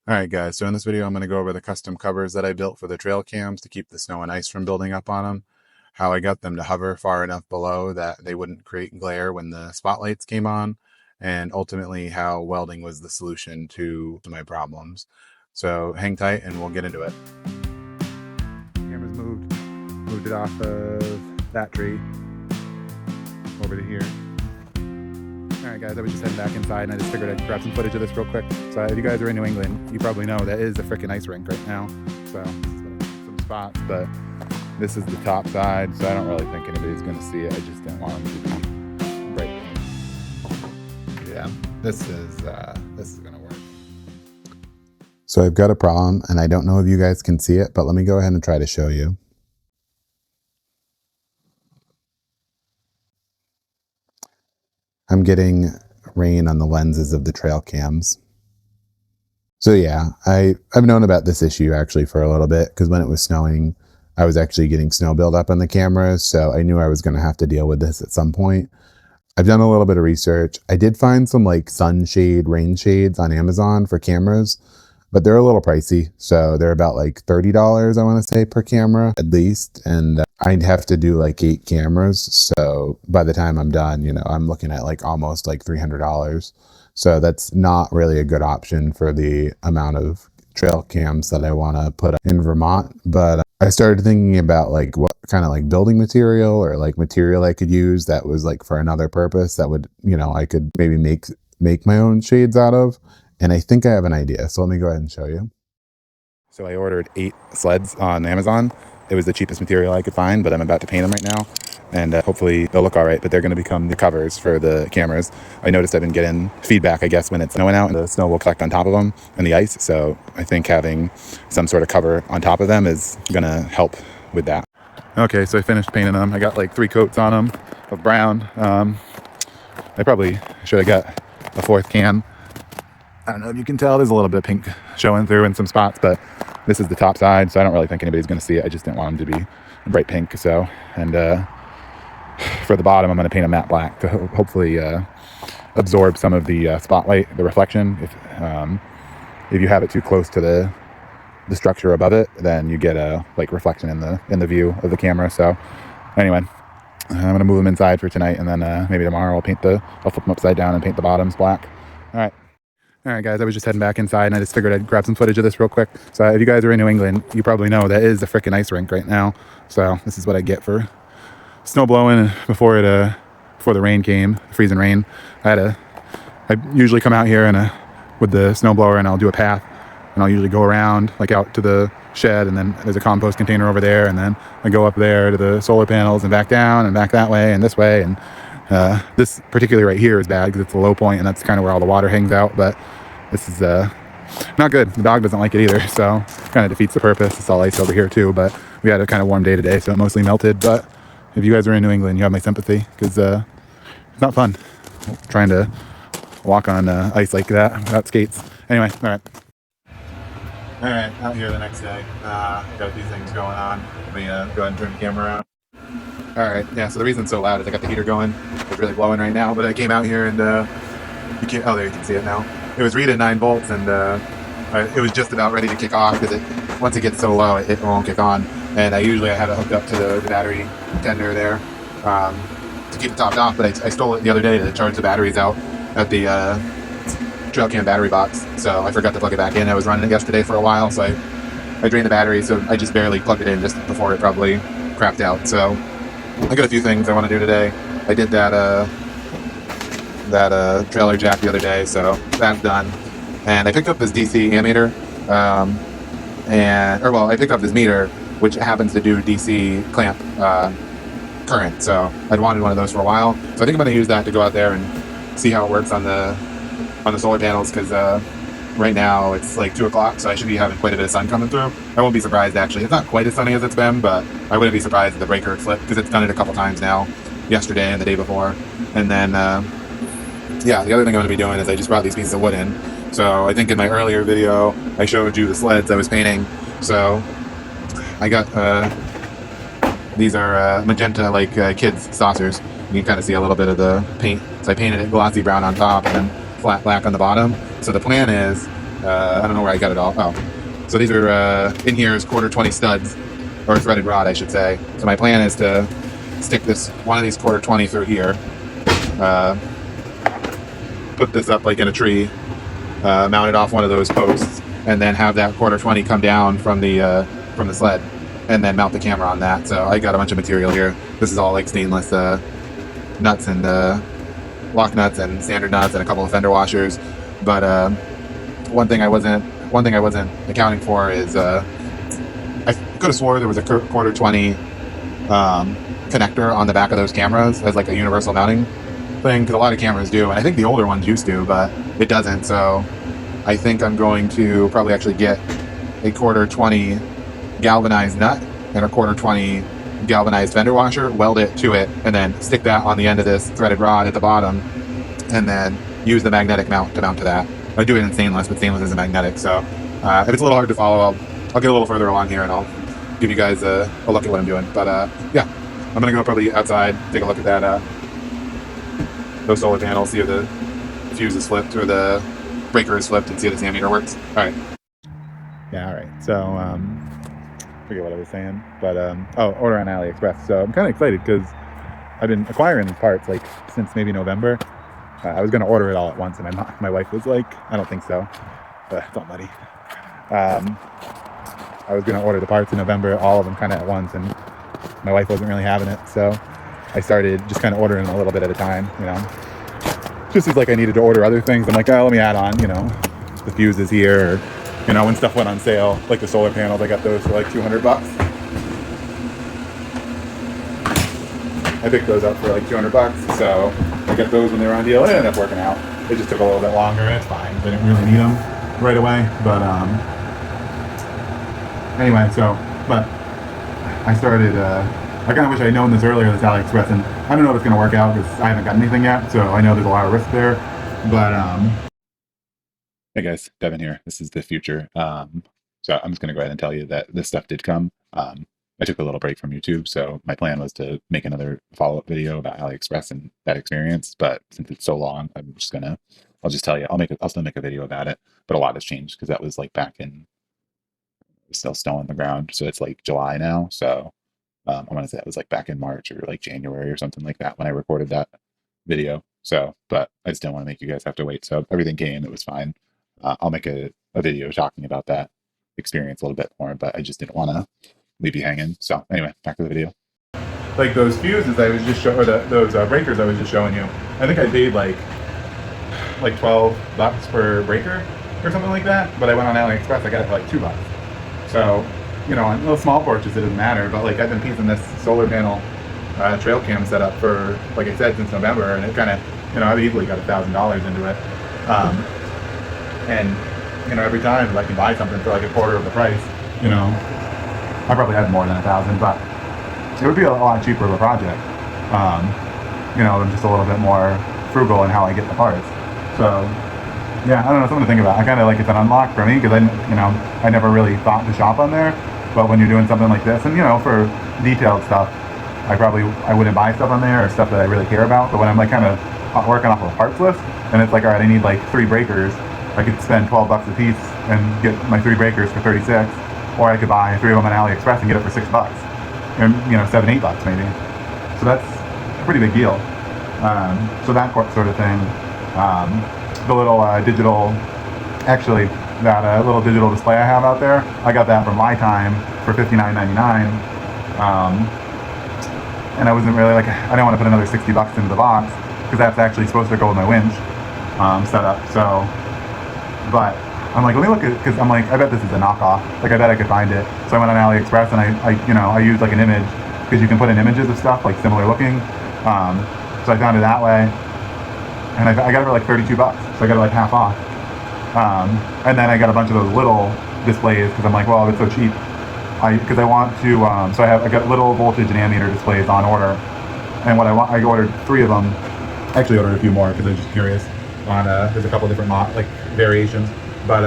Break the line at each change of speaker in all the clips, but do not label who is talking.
Alright guys, so in this video I'm going to go over the custom covers that I built for the trail cams to keep the snow and ice from building up on them, how I got them to hover far enough below that they wouldn't create glare when the spotlights came on, and ultimately how welding was the solution to my problems. So hang tight and we'll get into it. Camera's moved it off of that tree over to here. Alright guys, I was just heading back inside and I just figured I'd grab some footage of this real quick. So if you guys are in New England, you probably know that is a freaking ice rink right now. So some spots, but this is the top side, so I don't really think anybody's going to see it. I just didn't want them to be bright. Yeah, this is going to work. So I've got a problem and I don't know if you guys can see it, but let me go ahead and try to show you. I'm getting rain on the lenses of the trail cams. So yeah, I've known about this issue actually for a little bit, because when it was snowing, I was actually getting snow buildup on the cameras, so I knew I was going to have to deal with this at some point. I've done a little bit of research. I did find some like sunshade, rain shades on Amazon for cameras, but they're a little pricey. So they're about like $30, I want to say, per camera at least. And I'd have to do like 8 cameras. So by the time I'm done, you know, I'm looking at like almost like $300. So that's not really a good option for the amount of trail cams that I want to put in Vermont. But I started thinking about like what kind of like building material or like material I could use that was like for another purpose that would, you know, I could maybe make my own shades out of. And I think I have an idea. So let me go ahead and show you. So I ordered 8 sleds on Amazon. It was the cheapest material I could find, but I'm about to paint them right now. And hopefully they'll look all right, but they're going to become the covers for the cameras. I noticed I've been getting feedback, I guess, when it's snowing out and the snow will collect on top of them and the ice. So I think having some sort of cover on top of them is going to help with that. Okay, so I finished painting them. I got like 3 coats on them of brown. I probably should have got a 4th can. I don't know if you can tell, there's a little bit of pink showing through in some spots, but this is the top side, so I don't really think anybody's going to see it. I just didn't want them to be bright pink. So, and for the bottom, I'm going to paint a matte black to hopefully absorb some of the spotlight, the reflection. If you have it too close to the structure above it, then you get a like reflection in the view of the camera. So anyway, I'm going to move them inside for tonight, and then maybe tomorrow I'll flip them upside down and paint the bottoms black. All right, guys, I was just heading back inside and I just figured I'd grab some footage of this real quick. So if you guys are in New England, you probably know that is a freaking ice rink right now. So this is what I get for snow blowing before the rain came, freezing rain. I usually come out here and with the snow blower and I'll do a path, and I'll usually go around like out to the shed, and then there's a compost container over there, and then I go up there to the solar panels and back down and back that way and this way. And this particularly right here is bad because it's a low point and that's kind of where all the water hangs out, but this is not good. The dog doesn't like it either, so kind of defeats the purpose. It's all ice over here too, but we had a kind of warm day today, so it mostly melted. But if you guys are in New England, you have my sympathy, because it's not fun trying to walk on ice like that without skates. Anyway, all right, out here the next day. Got a few things going on. Let me go ahead and turn the camera around. All right, yeah, so the reason it's so loud is I got the heater going. It's really blowing right now, but I came out here and oh, there you can see it now. It was reading 9 volts, and it was just about ready to kick off, because once it gets so low, it won't kick on. And I have it hooked up to the battery tender there to keep it topped off, but I stole it the other day to charge the batteries out at the Trailcam battery box, so I forgot to plug it back in. I was running it yesterday for a while, so I drained the battery, so I just barely plugged it in just before it probably crapped out. So I got a few things I want to do today. I did that trailer jack the other day, so that's done. And I picked up this DC ammeter, I picked up this meter which happens to do DC clamp current. So I'd wanted one of those for a while, so I think I'm going to use that to go out there and see how it works on the solar panels, because right now it's like 2 o'clock, so I should be having quite a bit of sun coming through. I won't be surprised, actually. It's not quite as sunny as it's been, but I wouldn't be surprised if the breaker would flip, because it's done it a couple times now, yesterday and the day before. And then yeah, the other thing I'm going to be doing is I just brought these pieces of wood in. So I think in my earlier video I showed you the sleds I was painting. So I got these are magenta like kids saucers. You can kind of see a little bit of the paint. So I painted it glossy brown on top and then flat black on the bottom. So the plan is I don't know where I got it all. Oh, so these are in here is 1/4-20 studs, or threaded rod, I should say. So my plan is to stick one of these 1/4-20 through here, put this up like in a tree, mount it off one of those posts, and then have that 1/4-20 come down from the sled, and then mount the camera on that. So I got a bunch of material here. This is all like stainless nuts and lock nuts and standard nuts and a couple of fender washers. But one thing I wasn't accounting for is I could have swore there was a 1/4-20 connector on the back of those cameras as like a universal mounting thing, because a lot of cameras do, and I think the older ones used to, but it doesn't. So I think I'm going to probably actually get a 1/4-20 galvanized nut and a 1/4-20 galvanized fender washer, weld it to it, and then stick that on the end of this threaded rod at the bottom, and then use the magnetic mount to that. I do it in stainless, but stainless isn't magnetic, so if it's a little hard to follow, I'll get a little further along here and I'll give you guys a look at what I'm doing. But yeah, I'm gonna go probably outside, take a look at that those solar panels, see if the fuse is flipped or the breaker is flipped, and see if this ammeter works. All right. Yeah, all right. So forget what I was saying, but order on AliExpress. So I'm kind of excited because I've been acquiring these parts like since maybe November. I was going to order it all at once, and my wife was like, I don't think so. It's all muddy. I was going to order the parts in November, all of them kind of at once, and my wife wasn't really having it. So I started just kind of ordering a little bit at a time, you know. Just as like I needed to order other things, I'm like, oh, let me add on, you know, the fuses here, or, you know, when stuff went on sale, like the solar panels, I got those for like $200. I picked those up for like $200, so I got those when they were on deal. It ended up working out. It just took a little bit longer, and it's fine. I didn't really need them right away, but anyway, so, but I started, I kind of wish I had known this earlier, this AliExpress, and I don't know if it's going to work out because I haven't got anything yet, so I know there's a lot of risk there, but hey guys, Devin here. This is the future. So I'm just going to go ahead and tell you that this stuff did come. I took a little break from YouTube, so my plan was to make another follow-up video about AliExpress and that experience. But since it's so long, I'll just tell you, I'll still make a video about it. But a lot has changed because that was like back in, still snow on the ground, so it's like July now. So I want to say that was like back in March or like January or something like that when I recorded that video. So, but I just didn't want to make you guys have to wait. So everything came, it was fine. I'll make a video talking about that experience a little bit more, but I just didn't want to leave you hanging. So anyway, back to the video. Like those fuses I was just showing, or those breakers I was just showing you, I think I paid like $12 per breaker or something like that, but I went on AliExpress, I got it for like $2. So, you know, on little small porches it doesn't matter, but like I've been piecing this solar panel trail cam set up for, like I said, since November, and it kind of, you know, I've easily got $1,000 into it. And, you know, every time I can buy something for like a quarter of the price, you know, I probably had more than 1,000, but it would be a lot cheaper of a project. You know, I'm just a little bit more frugal in how I get the parts. So, yeah, I don't know, something to think about. I kind of like it's an unlock for me because I never really thought to shop on there. But when you're doing something like this, and you know, for detailed stuff, I wouldn't buy stuff on there or stuff that I really care about. But when I'm like kind of working off of a parts list, and it's like, all right, I need like 3 breakers, I could spend $12 a piece and get my 3 breakers for 36, or I could buy 3 of them on AliExpress and get it for $6, and you know, $7, $8 maybe. So that's a pretty big deal. So that sort of thing. The little digital, actually, that little digital display I have out there, I got that from Lifetime for $59.99. And I wasn't really like, I didn't want to put another $60 into the box because that's actually supposed to go with my winch setup. So, but I'm like, let me look at it, because I'm like, I bet this is a knockoff. Like, I bet I could find it. So I went on AliExpress and I used like an image, because you can put in images of stuff like similar looking. So I found it that way, and I got it for like $32. So I got it like half off. And then I got a bunch of those little displays because I'm like, well, it's so cheap. Because I want to, so I got little voltage and ammeter displays on order, and what I ordered 3 of them. Actually ordered a few more because I was just curious on, there's a couple different like variations, but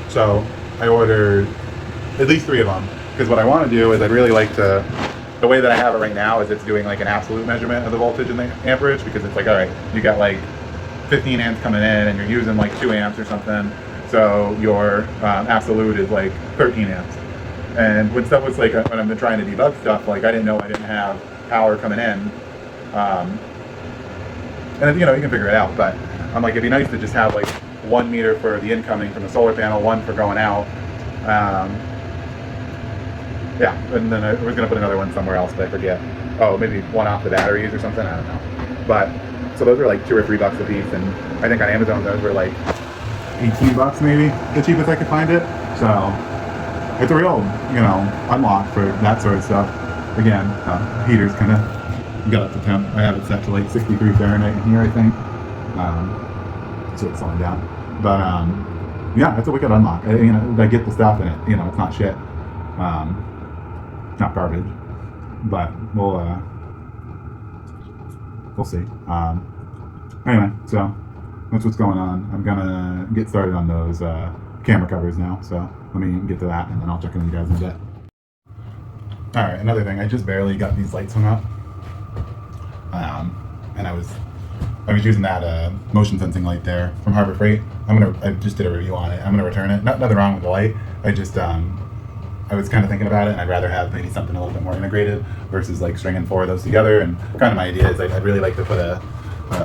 so I ordered at least 3 of them, because what I want to do is I'd really like to, the way that I have it right now is it's doing like an absolute measurement of the voltage and the amperage, because it's like, all right, you got like
15 amps coming in and you're using like 2 amps or something. So your absolute is like 13 amps. And when stuff was like, when I've been trying to debug stuff, like I didn't know I didn't have power coming in. And you know, you can figure it out, but I'm like, it'd be nice to just have like 1 meter for the incoming from the solar panel, 1 for going out. Yeah, and then I was gonna put another one somewhere else, but I forget. Oh, maybe 1 off the batteries or something, I don't know. But, so those were like $2 or $3 a piece, and I think on Amazon those were like 18 bucks maybe, the cheapest I could find it. So, it's a real, you know, unlock for that sort of stuff. Again, heater's kind of got up to temp. I have it set to like 63 Fahrenheit in here, I think. So it's slowing down. But, yeah, it's a wicked unlock. You know, I get the stuff in it, you know, it's not shit. Not garbage, but we'll see. Anyway, so that's what's going on. I'm gonna get started on those camera covers now, so let me get to that and then I'll check in with you guys in a bit. Alright, another thing, I just barely got these lights hung up, and I was using that motion sensing light there from Harbor Freight. I just did a review on it. I'm gonna return it. Nothing wrong with the light. I was kind of thinking about it, and I'd rather have maybe something a little bit more integrated versus like stringing 4 of those together. And kind of my idea is I'd really like to put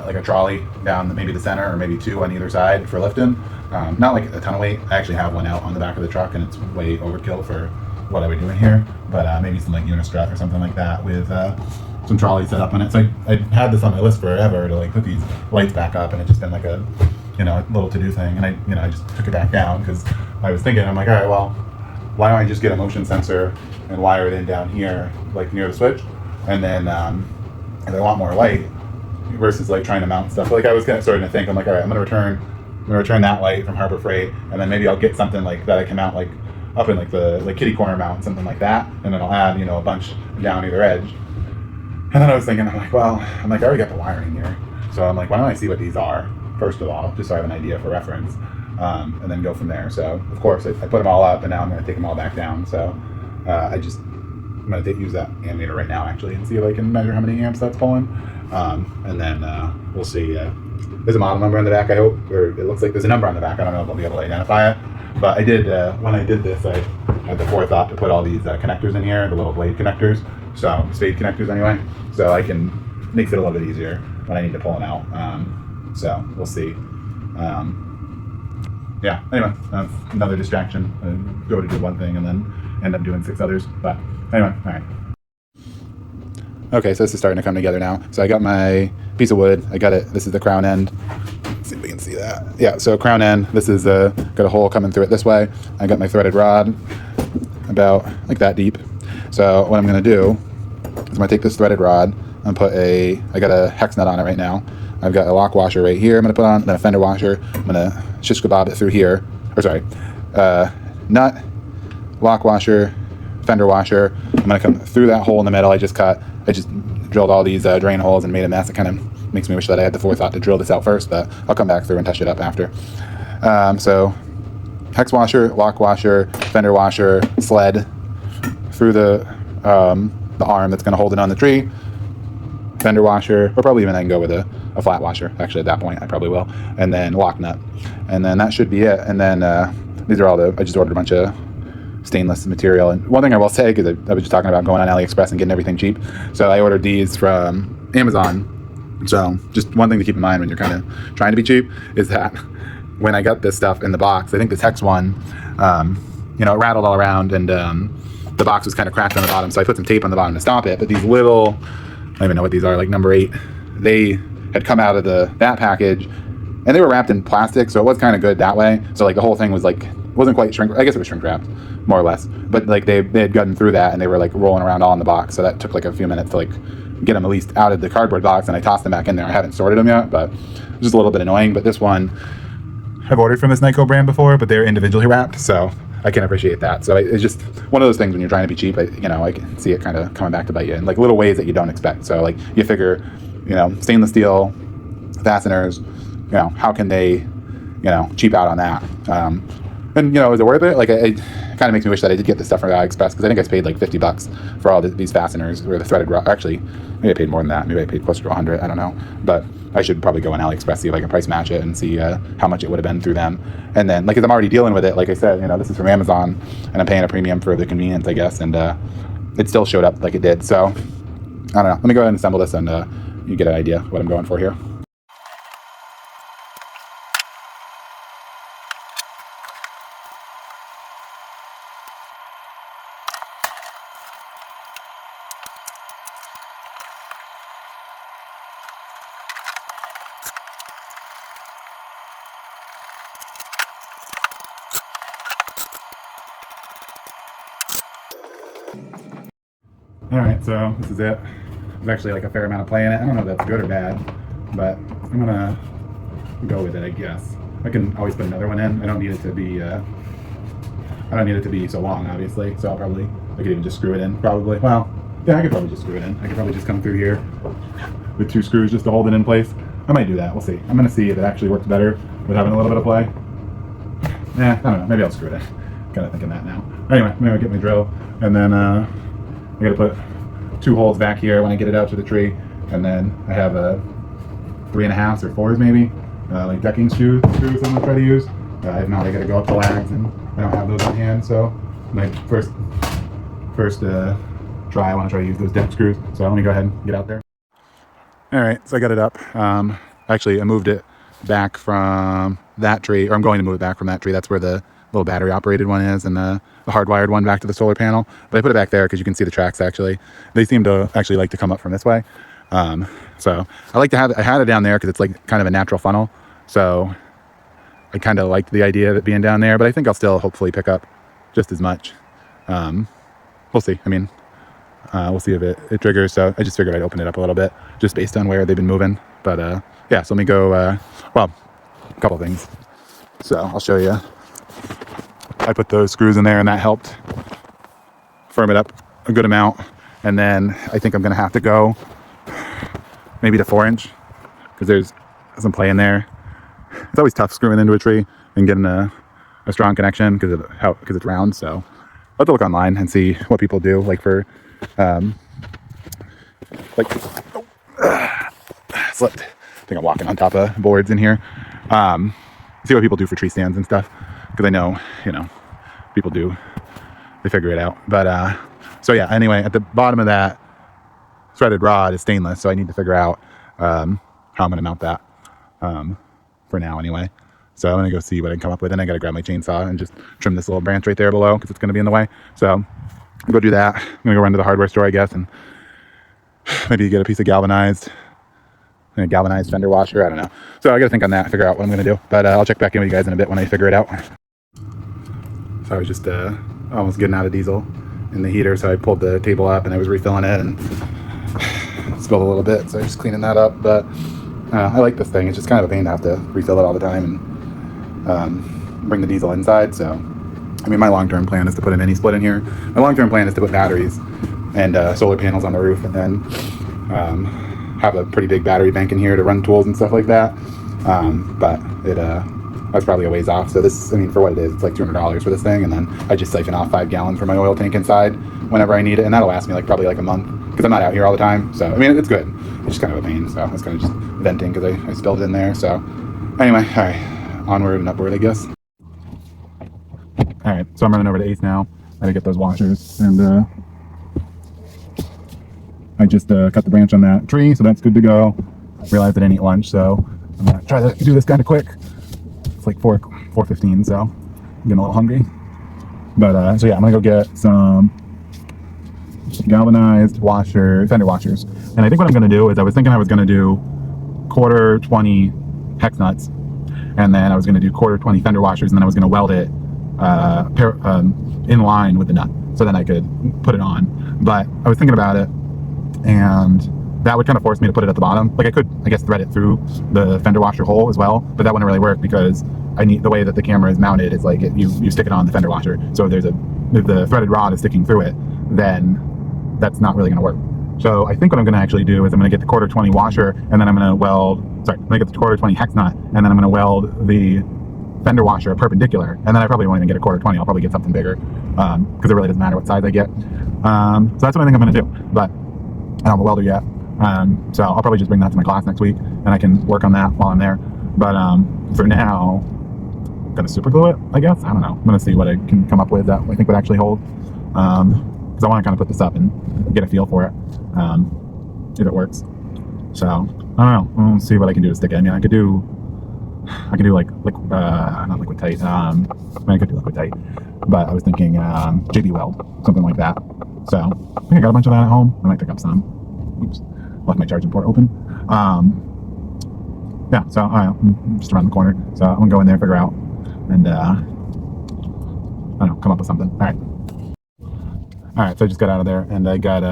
like a trolley down maybe the center or maybe 2 on either side for lifting. Not like a ton of weight. I actually have one out on the back of the truck, and it's way overkill for what I would do in here. But maybe some like unistrut or something like that with some trolley set up on it. So I had this on my list forever to like put these lights back up, and it's just been like a, you know, little to-do thing. And I just took it back down because I was thinking, I'm like, all right, well, why don't I just get a motion sensor and wire it in down here, like near the switch, and then if I want more light, versus like trying to mount stuff. Like I was starting to think, I'm like, all right, I'm gonna return that light from Harbor Freight, and then maybe I'll get something like that I can mount like up in like the kitty corner mount, something like that, and then I'll add, you know, a bunch down either edge. And then I was thinking, I already got the wiring here, so I'm like, why don't I see what these are first of all, just so I have an idea for reference. And then go from there. So of course I put them all up, and now I'm going to take them all back down. So I'm going to use that ammeter right now actually and see if I can measure how many amps that's pulling. And then we'll see. There's a model number on the back, I hope, or it looks like there's a number on the back. I don't know if I'll be able to identify it, but I did when I did this, I had the forethought to put all these connectors in here, the little blade connectors, so spade connectors anyway, so I can makes it a little bit easier when I need to pull them out. So we'll see. Yeah, anyway, another distraction. I go to do one thing and then end up doing 6 others. But anyway, all right. Okay, so this is starting to come together now. So I got my piece of wood. I got it. This is the crown end. Let's see if we can see that. Yeah, so crown end. This is got a hole coming through it this way. I got my threaded rod about like that deep. So what I'm going to do is I'm going to take this threaded rod and put I got a hex nut on it right now. I've got a lock washer right here I'm going to put on, then a fender washer. I'm going to shish kebab it through here. Or sorry, nut, lock washer, fender washer. I'm going to come through that hole in the middle I just cut. I just drilled all these drain holes and made a mess. It kind of makes me wish that I had the forethought to drill this out first, but I'll come back through and touch it up after. So hex washer, lock washer, fender washer, sled through the arm that's going to hold it on the tree. Fender washer, or probably even I can go with a flat washer. Actually, at that point, I probably will. And then lock nut. And then that should be it. And then these are all I just ordered a bunch of stainless material. And one thing I will say, because I was just talking about going on AliExpress and getting everything cheap. So I ordered these from Amazon. So just one thing to keep in mind when you're kind of trying to be cheap is that when I got this stuff in the box, I think this hex one, it rattled all around, and the box was kind of cracked on the bottom. So I put some tape on the bottom to stop it. But these little, I don't even know what these are, like number 8, they had come out of that package, and they were wrapped in plastic, so it was kind of good that way. So like the whole thing was like, wasn't quite shrink, I guess it was shrink wrapped, more or less. But like they had gotten through that, and they were like rolling around all in the box. So that took like a few minutes to like get them at least out of the cardboard box, and I tossed them back in there. I haven't sorted them yet, but it was just a little bit annoying. But this one, I've ordered from this Nyko brand before, but they're individually wrapped, so I can appreciate that. So it's just one of those things when you're trying to be cheap, I can see it kind of coming back to bite you in like little ways that you don't expect. So like you figure, stainless steel fasteners, how can they, cheap out on that? And you know, is it worth it? Like, it kind of makes me wish that I did get this stuff from AliExpress, because I think I paid like $50 for all these fasteners, or the threaded rod. Actually, maybe I paid more than that. Maybe I paid closer to 100. I don't know. But I should probably go on AliExpress, see if I can price match it and see how much it would have been through them. And then, like, 'cause I'm already dealing with it. Like I said, you know, this is from Amazon, and I'm paying a premium for the convenience, I guess. And it still showed up like it did. So I don't know. Let me go ahead and assemble this, and you get an idea what I'm going for here. All right, so this is it. There's actually like a fair amount of play in it. I don't know if that's good or bad, but I'm gonna go with it, I guess. I can always put another one in. I don't need it to be so long, obviously. So I could even just screw it in, probably. Well, yeah, I could probably just screw it in. I could probably just come through here with 2 screws just to hold it in place. I might do that. We'll see. I'm gonna see if it actually works better with having a little bit of play. I don't know. Maybe I'll screw it in. Kind of thinking that now. Anyway, maybe I'll get my drill, and then I gotta put 2 holes back here when I get it out to the tree, and then I have a 3.5s or 4s maybe, like decking screws I'm gonna try to use. If not, I gotta go up to lags, and I don't have those on hand. So my first try, I want to try to use those deck screws. So let me go ahead and get out there. All right, so I got it up. Actually, I moved it back from that tree, or I'm going to move it back from that tree. That's where the little battery operated one is, and the hardwired one back to the solar panel. But I put it back there because you can see the tracks. Actually, they seem to actually like to come up from this way. So I like to have it. I had it down there because it's like kind of a natural funnel. So I kind of liked the idea of it being down there, but I think I'll still hopefully pick up just as much. We'll see. I mean, we'll see if it triggers. So I just figured I'd open it up a little bit just based on where they've been moving. But yeah, so let me go, well, a couple things. So I'll show you. I put those screws in there, and that helped firm it up a good amount. And then I think I'm going to have to go maybe to 4-inch because there's some play in there. It's always tough screwing into a tree and getting a strong connection because it's round. So I'll have to look online and see what people do, like for slipped. I think I'm walking on top of boards in here. See what people do for tree stands and stuff, because I know, people do, they figure it out. But so yeah, anyway, at the bottom of that threaded rod is stainless, so I need to figure out how I'm going to mount that for now anyway. So I'm going to go see what I can come up with, and I got to grab my chainsaw and just trim this little branch right there below because it's going to be in the way. So I'll go do that. I'm going to go run to the hardware store, I guess, and maybe get a piece of galvanized fender washer. I don't know. So I got to think on that, figure out what I'm going to do. But I'll check back in with you guys in a bit when I figure it out. So I was just almost getting out of diesel in the heater, so I pulled the table up and I was refilling it and spilled a little bit, so I'm just cleaning that up. But I like this thing. It's just kind of a pain to have to refill it all the time and bring the diesel inside. So I mean, my long-term plan is to put a mini split in here. My long-term plan is to put batteries and solar panels on the roof, and then have a pretty big battery bank in here to run tools and stuff like that. But that's probably a ways off. So this, I mean, for what it is, it's like $200 for this thing, and then I just siphon off 5 gallons from my oil tank inside whenever I need it, and that'll last me probably like a month because I'm not out here all the time. So I mean, it's good. It's just kind of a pain. So I was kind of just venting because I spilled it in there. So anyway, all right, onward and upward, I guess. All right, so I'm running over to Ace now. I gotta get those washers, and I just cut the branch on that tree, so that's good to go. I realized I didn't eat lunch, so I'm gonna try to do this kind of quick. It's like 4:15, so I'm getting a little hungry. But so yeah, I'm gonna go get some galvanized fender washers. And I think what I'm gonna do is I was thinking I was gonna do 1/4 20 hex nuts, and then I was gonna do 1/4 20 fender washers, and then I was gonna weld it in line with the nut, so then I could put it on. But I was thinking about it, and that would kind of force me to put it at the bottom. Like I could, I guess, thread it through the fender washer hole as well, but that wouldn't really work because the way that the camera is mounted is like you stick it on the fender washer. So if the threaded rod is sticking through it, then that's not really going to work. So I think what I'm going to actually do is I'm going to get the 1/4 20 washer, and then I'm going to weld. Sorry, I'm going to get the 1/4 20 hex nut, and then I'm going to weld the fender washer perpendicular, and then I probably won't even get a 1/4-20. I'll probably get something bigger because it really doesn't matter what size I get. So that's what I think I'm going to do, but I don't have a welder yet. So I'll probably just bring that to my class next week, and I can work on that while I'm there. But for now, I'm going to super glue it, I guess. I don't know. I'm going to see what I can come up with that I think would actually hold. Because I want to kind of put this up and get a feel for it, if it works. So I don't know. We'll see what I can do to stick it. I mean, I could do like not liquid tight. I mean, I could do liquid tight, but I was thinking JB Weld, something like that. So I think I got a bunch of that at home. I might pick up some. Oops, left my charging port open. Yeah, so I'm just around the corner. So I'm gonna go in there, figure out, and I don't know, come up with something. All right. So I just got out of there, and I got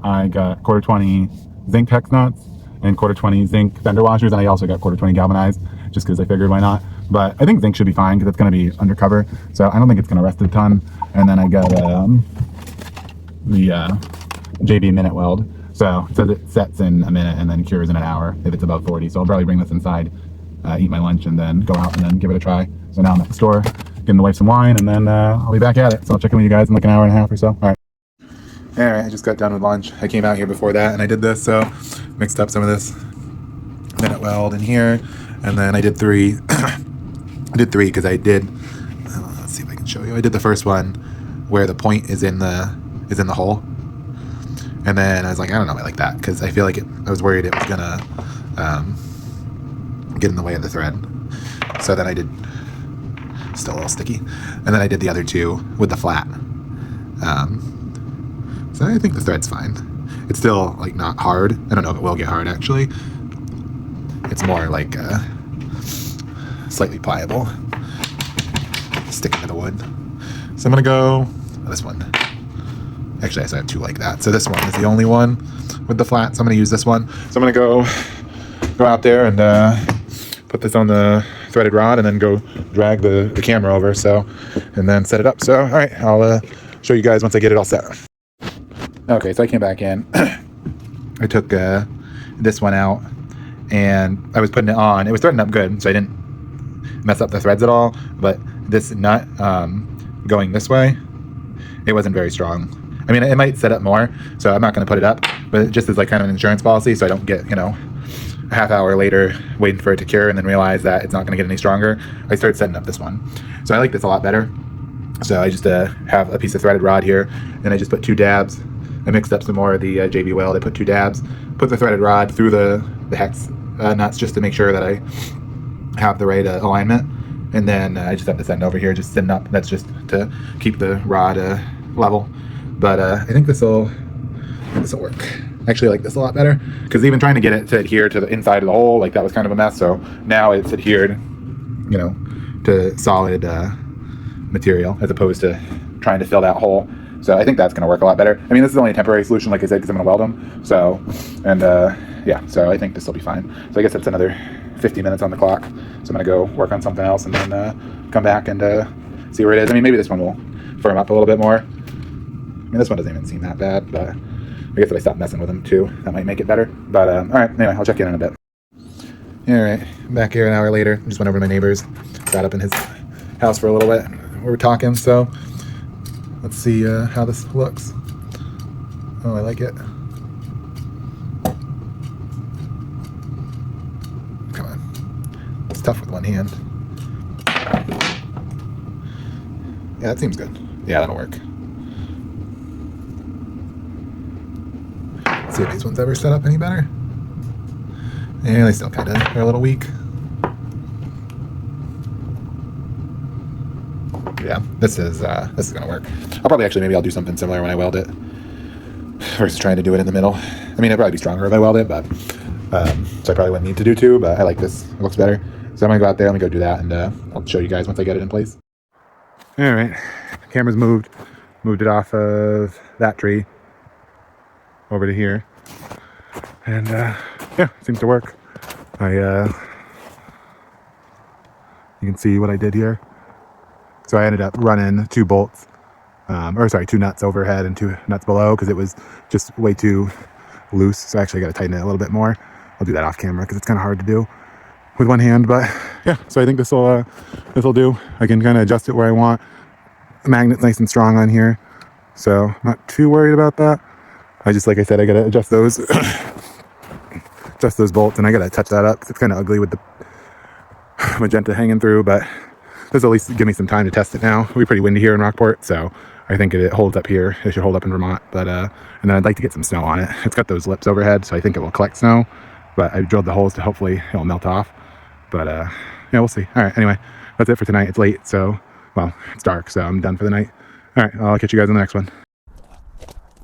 1/4-20 zinc hex nuts and 1/4-20 zinc fender washers, and I also got 1/4-20 galvanized, just because I figured why not. But I think zinc should be fine because it's going to be undercover, so I don't think it's going to rust a ton. And then I got the JB minute weld. So it says it sets in a minute and then cures in an hour if it's above 40. So I'll probably bring this inside, eat my lunch, and then go out and then give it a try. So now I'm at the store getting the wife some wine, and then I'll be back at it. So I'll check in with you guys in like an hour and a half or so. All right. I just got done with lunch. I came out here before that and I did this, so mixed up some of this minute weld in here, and then I did 3. I did 3 because I did. Let's see if I can show you. I did the first one where the point is in the hole, and then I was like, I don't know, I like that because I feel like I was worried it was gonna get in the way of the thread. So then I did. Still a little sticky, and then I did the other 2 with the flat. So I think the thread's fine. It's still like not hard. I don't know if it will get hard actually. It's more like slightly pliable, sticking to the wood. So I'm gonna go this one. Actually, I have 2 like that. So this one is the only one with the flat. So I'm gonna use this one. So I'm gonna go out there and put this on the threaded rod and then go drag the camera over. So, and then set it up. So all right, I'll show you guys once I get it all set. Okay, so I came back in. I took this one out, and I was putting it on. It was threading up good, so I didn't mess up the threads at all. But this nut going this way, it wasn't very strong. I mean, it might set up more, so I'm not going to put it up. But just as like kind of an insurance policy, so I don't get, a half hour later waiting for it to cure and then realize that it's not going to get any stronger. I started setting up this one. So I like this a lot better. So I just have a piece of threaded rod here, and I just put 2 dabs. I mixed up some more of the JB Weld. I put 2 dabs, put the threaded rod through the hex nuts just to make sure that I have the right alignment. And then I just have this end over here just sitting up. That's just to keep the rod level. But I think this will work. I actually like this a lot better because even trying to get it to adhere to the inside of the hole, like that was kind of a mess. So now it's adhered, to solid material as opposed to trying to fill that hole. So I think that's going to work a lot better. I mean, this is only a temporary solution, like I said, because I'm going to weld them. So, and yeah, so I think this will be fine. So I guess that's another 50 minutes on the clock. So I'm going to go work on something else and then come back and see where it is. I mean, maybe this one will firm up a little bit more. I mean, this one doesn't even seem that bad, but I guess if I stop messing with them too, that might make it better. But all right, anyway, I'll check in a bit. All right, back here an hour later. Just went over to my neighbor's, got up in his house for a little bit. We were talking, so let's see how this looks. Oh, I like it. Come on. It's tough with one hand. Yeah, that seems good. Yeah, that'll work. Let's see if these ones ever set up any better. Yeah, they still kind of are a little weak. Yeah, this is gonna work. I'll probably maybe I'll do something similar when I weld it versus trying to do it in the middle. I mean, it'd probably be stronger if I weld it, but so I probably wouldn't need to do 2, but I like this. It looks better. So I'm gonna go out there. Let me go do that, and I'll show you guys once I get it in place. All right, camera's moved it off of that tree over to here, and yeah, it seems to work. You can see what I did here. So I ended up running 2 bolts, 2 nuts overhead and 2 nuts below because it was just way too loose. So I actually got to tighten it a little bit more. I'll do that off camera because it's kind of hard to do. with one hand, but yeah, so I think this will do. I can kind of adjust it where I want. The magnet's nice and strong on here, so not too worried about that. I just, like I said, I gotta adjust those adjust those bolts, and I gotta touch that up. It's kind of ugly with the magenta hanging through, but this will at least give me some time to test it now. It'll be pretty windy here in Rockport, so I think it holds up here. It should hold up in Vermont, but and then I'd like to get some snow on it. It's got those lips overhead, so I think it will collect snow, but I drilled the holes to hopefully it'll melt off. But yeah, we'll see. All right, anyway, that's it for tonight. It's late, so, well, it's dark, so I'm done for the night. All right, I'll catch you guys on the next one.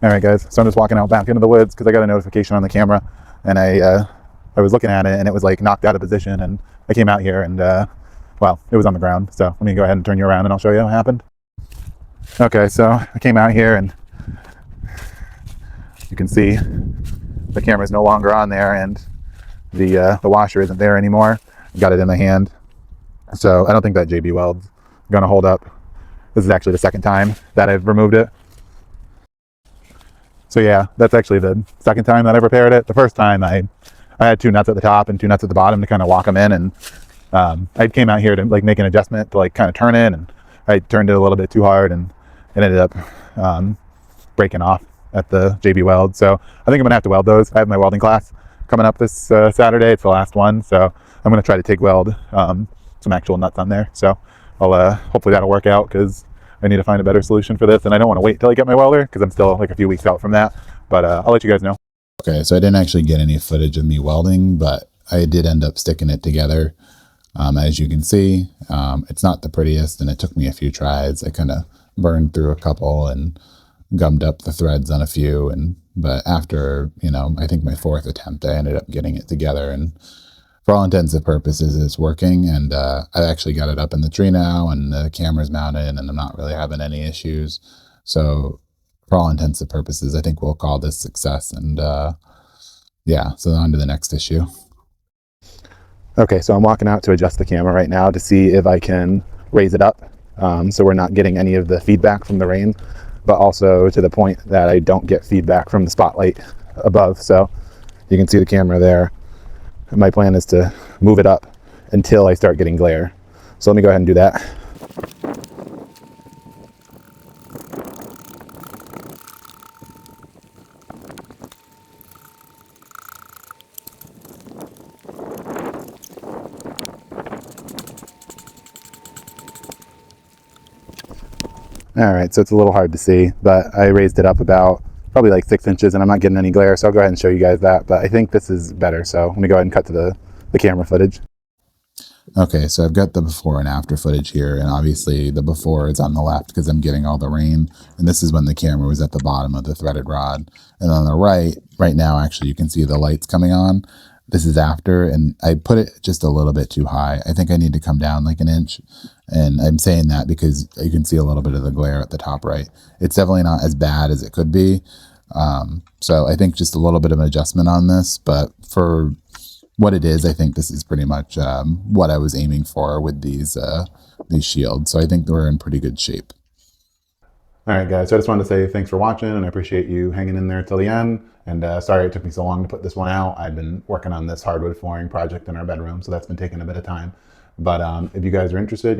All right, guys, so I'm just walking out back into the woods because I got a notification on the camera, and I was looking at it, and it was like knocked out of position, and I came out here, and well, it was on the ground. So let me go ahead and turn you around, and I'll show you what happened. Okay, so I came out here, and you can see the camera's no longer on there, and the washer isn't there anymore. Got it in my hand, so I don't think that JB weld's gonna hold up. This is actually the second time that I've removed it. So yeah, that's actually the second time that I've repaired it. The first time I had 2 nuts at the top and 2 nuts at the bottom to kind of lock them in, and I came out here to like make an adjustment to like kind of turn it, and I turned it a little bit too hard, and it ended up breaking off at the JB weld. So I think I'm gonna have to weld those. I have my welding class coming up this Saturday. It's the last one, so I'm gonna try to TIG weld some actual nuts on there. So I'll hopefully that'll work out, because I need to find a better solution for this, and I don't want to wait till I get my welder because I'm still like a few weeks out from that. But I'll let you guys know.
Okay, so I didn't actually get any footage of me welding, but I did end up sticking it together. As you can see, it's not the prettiest, and it took me a few tries. I kind of burned through a couple and gummed up the threads on a few, but after, I think my 4th attempt, I ended up getting it together, and for all intents and purposes, it's working. And I actually got it up in the tree now, and the camera's mounted, and I'm not really having any issues. So for all intents and purposes, I think we'll call this success. And yeah, so on to the next issue.
Okay, so I'm walking out to adjust the camera right now to see if I can raise it up, so we're not getting any of the feedback from the rain, but also to the point that I don't get feedback from the spotlight above. So you can see the camera there. My plan is to move it up until I start getting glare. So let me go ahead and do that. All right, so it's a little hard to see, but I raised it up about probably like 6 inches, and I'm not getting any glare, so I'll go ahead and show you guys that. But I think this is better, so let me go ahead and cut to the camera footage.
Okay, so I've got the before and after footage here, and obviously the before is on the left because I'm getting all the rain, and this is when the camera was at the bottom of the threaded rod. And on the right now, actually, you can see the lights coming on. This is after, and I put it just a little bit too high. I think I need to come down like 1 inch, and I'm saying that because you can see a little bit of the glare at the top right. It's definitely not as bad as it could be. So I think just a little bit of an adjustment on this, but for what it is, I think this is pretty much what I was aiming for with these shields. So I think we're in pretty good shape.
All right, guys, so I just wanted to say thanks for watching, and I appreciate you hanging in there till the end. And sorry it took me so long to put this one out. I've been working on this hardwood flooring project in our bedroom, so that's been taking a bit of time. But if you guys are interested,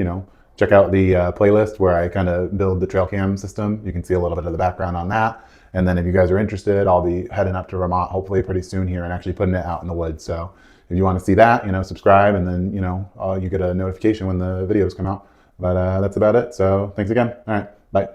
check out the playlist where I kind of build the Trailcam system. You can see a little bit of the background on that. And then if you guys are interested, I'll be heading up to Vermont hopefully pretty soon here and actually putting it out in the woods. So if you want to see that, subscribe, and then, you get a notification when the videos come out. But that's about it. So thanks again. All right, bye.